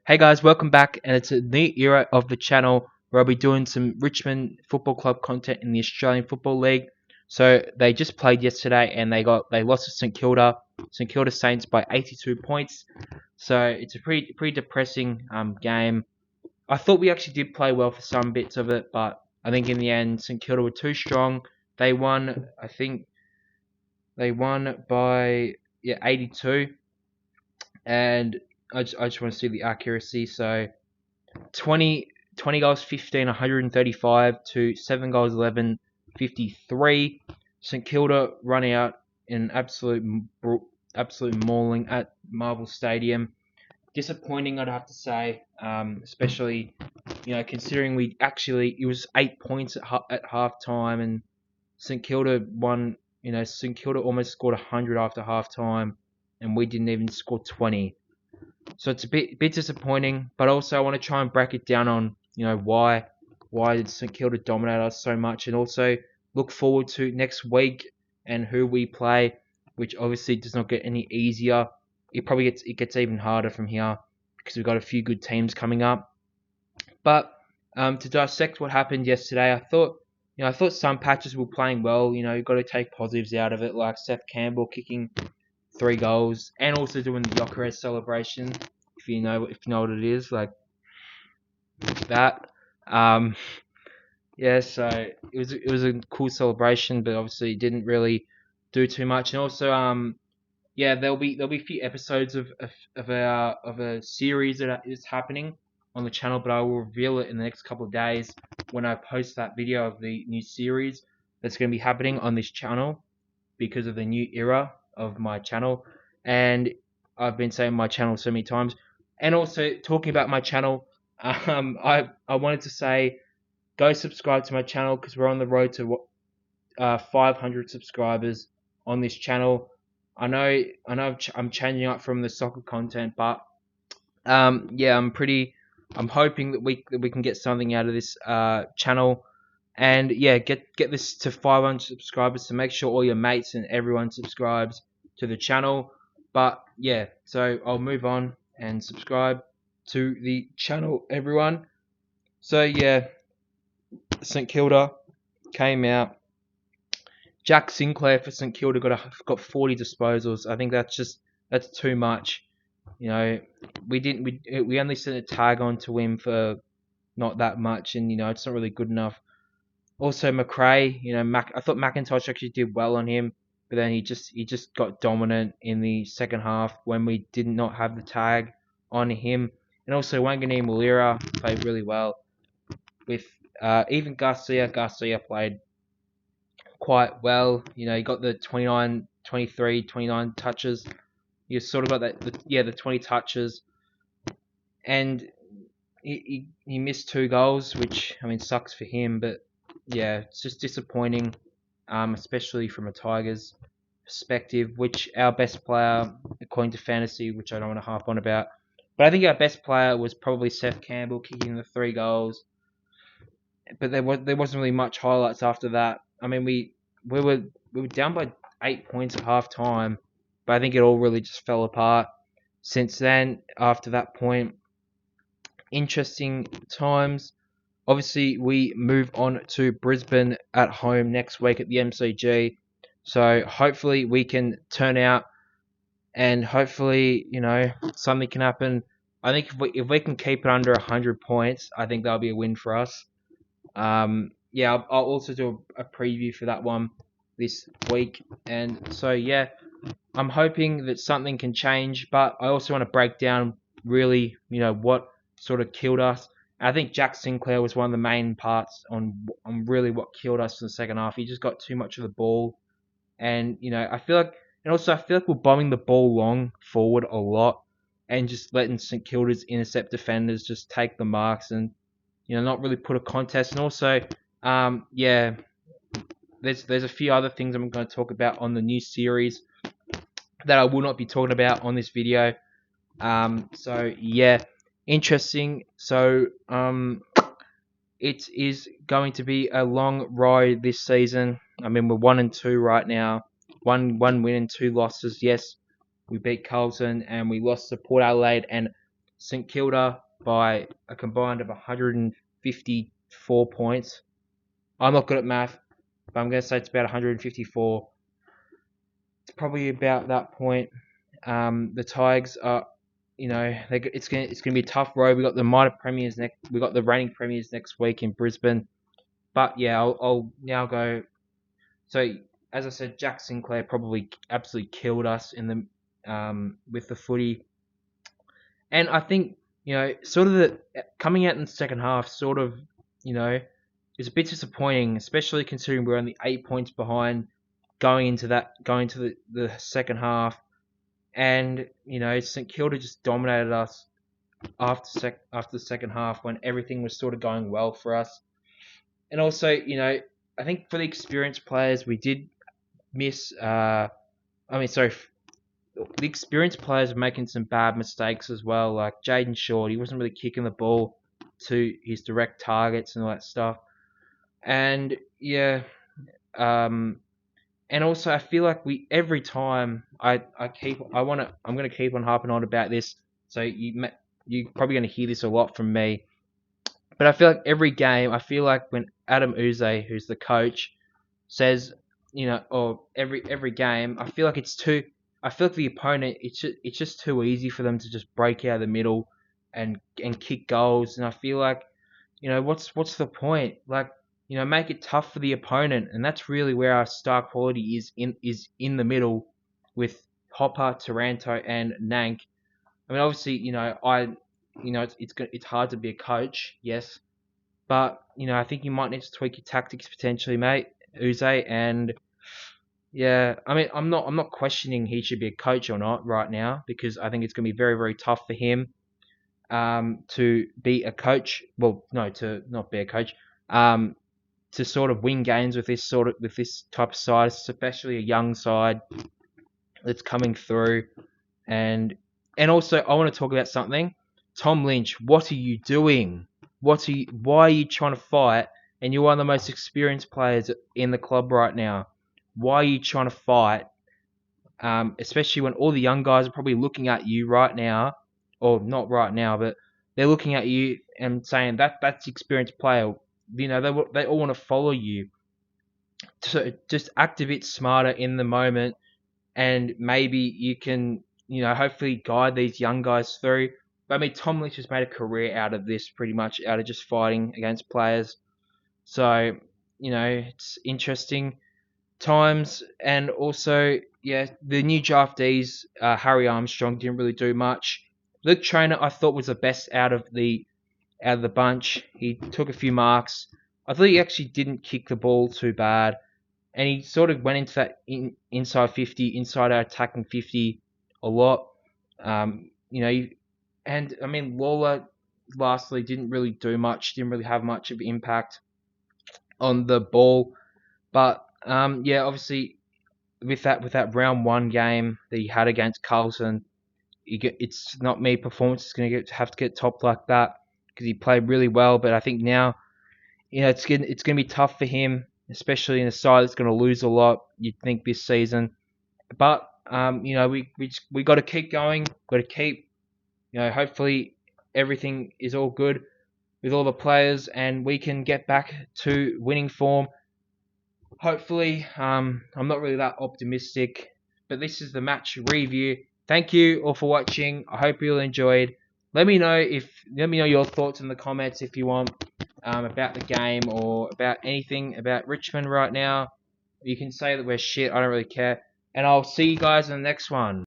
Hey guys, welcome back, and it's a new era of the channel where I'll be doing some Richmond Football Club content in the Australian Football League. So they just played yesterday, and they lost to St Kilda Saints by 82 points. So it's a pretty depressing game. I thought we actually did play well for some bits of it, but I think in the end St Kilda were too strong. They won. I think they won by 82, and I just want to see the accuracy. So 20 goals 15 135 to 7 goals 11 53. St Kilda run out in absolute mauling at Marvel Stadium. Disappointing, I'd have to say, especially considering it was 8 points at half time, and St Kilda won. St Kilda almost scored 100 after half time, and we didn't even score 20. So it's a bit disappointing, but also I want to try and break it down on why did St Kilda dominate us so much, and also look forward to next week and who we play, which obviously does not get any easier. It gets even harder from here because we've got a few good teams coming up. But to dissect what happened yesterday, I thought some patches were playing well. You've got to take positives out of it, like Seth Campbell kicking 3 goals, and also doing the Jokeres celebration. If you know what it is, like that. Um, yeah, so it was a cool celebration, but obviously it didn't really do too much. And also, there'll be a few episodes of a series that is happening on the channel, but I will reveal it in the next couple of days when I post that video of the new series that's going to be happening on this channel because of the new era of my channel. And I've been saying my channel so many times. And also talking about my channel, I wanted to say go subscribe to my channel because we're on the road to 500 subscribers on this channel. I'm changing up from the soccer content, but I'm hoping that we can get something out of this channel, and get this to 500 subscribers. So make sure all your mates and everyone subscribes to the channel. But yeah, so I'll move on and subscribe to the channel, everyone. So yeah, St Kilda came out. Jack Sinclair for St Kilda got 40 disposals. I think that's too much. We only sent a tag on to him for not that much, and it's not really good enough. Also McRae, I thought McIntosh actually did well on him, but then he just got dominant in the second half when we did not have the tag on him. And also Wangani Malira played really well. With even Garcia played quite well. He got the 29, 23, 29 touches. You sort of got the 20 touches, and he missed 2 goals, which I mean sucks for him, but yeah, it's just disappointing, especially from a Tigers perspective. Which our best player, according to fantasy, which I don't want to harp on about, but I think our best player was probably Seth Campbell kicking the 3 goals. But there wasn't really much highlights after that. I mean, we were down by 8 points at half time, but I think it all really just fell apart since then. After that point, interesting times. Obviously, we move on to Brisbane at home next week at the MCG. So hopefully we can turn out, and hopefully something can happen. I think if we can keep it under 100 points, I think that'll be a win for us. I'll also do a preview for that one this week, and so yeah, I'm hoping that something can change, but I also want to break down really, what sort of killed us. I think Jack Sinclair was one of the main parts on really what killed us in the second half. He just got too much of the ball, and I feel like we're bombing the ball long forward a lot, and just letting St Kilda's intercept defenders just take the marks and not really put a contest. And also, there's a few other things I'm going to talk about on the new series that I will not be talking about on this video. So yeah, interesting. So it is going to be a long ride this season. I mean, we're 1-2 right now. One win and 2 losses. Yes, we beat Carlton and we lost to Port Adelaide and St Kilda by a combined of 154 points. I'm not good at math, but I'm going to say it's about 154. It's probably about that point. The Tigers are, it's gonna be a tough road. We got the minor premiers next. We got the reigning premiers next week in Brisbane. But yeah, I'll now go. So as I said, Jack Sinclair probably absolutely killed us in the with the footy, and I think sort of the coming out in the second half, sort of is a bit disappointing, especially considering we're only 8 points behind going into the second half, and St Kilda just dominated us after the second half when everything was sort of going well for us. And also, I think for the experienced players, we did miss. The experienced players were making some bad mistakes as well. Like Jaden Short, he wasn't really kicking the ball to his direct targets and all that stuff. And yeah, and also I feel like every time I'm gonna keep on harping on about this. So you're probably gonna hear this a lot from me. But I feel like every game, I feel like when Adam Uze, who's the coach, says, or every game, I feel like I feel like the opponent, it's just too easy for them to just break out of the middle and kick goals. And I feel like, what's the point? Like, make it tough for the opponent, and that's really where our star quality is in the middle with Hopper, Taranto, and Nank. I mean, obviously, it's hard to be a coach, yes, but I think you might need to tweak your tactics potentially, mate, Uze. And yeah, I mean, I'm not questioning he should be a coach or not right now, because I think it's going to be very, very tough for him to be a coach. Well, no, to not be a coach. To sort of win games with this type of side, especially a young side that's coming through. And also, I want to talk about something. Tom Lynch, what are you doing? Why are you trying to fight? And you're one of the most experienced players in the club right now. Why are you trying to fight? Especially when all the young guys are probably looking at you right now, or not right now, but they're looking at you and saying that's experienced player. They all want to follow you. So just act a bit smarter in the moment, and maybe you can, hopefully guide these young guys through. But I mean, Tom Lynch has made a career out of this, pretty much out of just fighting against players. So, it's interesting times. And also, yeah, the new draftees, Harry Armstrong didn't really do much. Luke Trainer, I thought, was the best out of the bunch. He took a few marks. I thought he actually didn't kick the ball too bad, and he sort of went into that inside 50, inside our attacking 50 a lot. And I mean, Lawler lastly didn't really do much, didn't really have much of impact on the ball. But yeah, obviously with that round one game that he had against Carlton, it's not me. Peformance is going to have to get topped like that, because he played really well. But I think now, it's going to be tough for him, especially in a side that's going to lose a lot, you'd think, this season. But we got to keep going. Got to keep, hopefully everything is all good with all the players, and we can get back to winning form. Hopefully, I'm not really that optimistic, but this is the match review. Thank you all for watching. I hope you all enjoyed. Let me know your thoughts in the comments if you want, about the game or about anything about Richmond right now. You can say that we're shit. I don't really care. And I'll see you guys in the next one.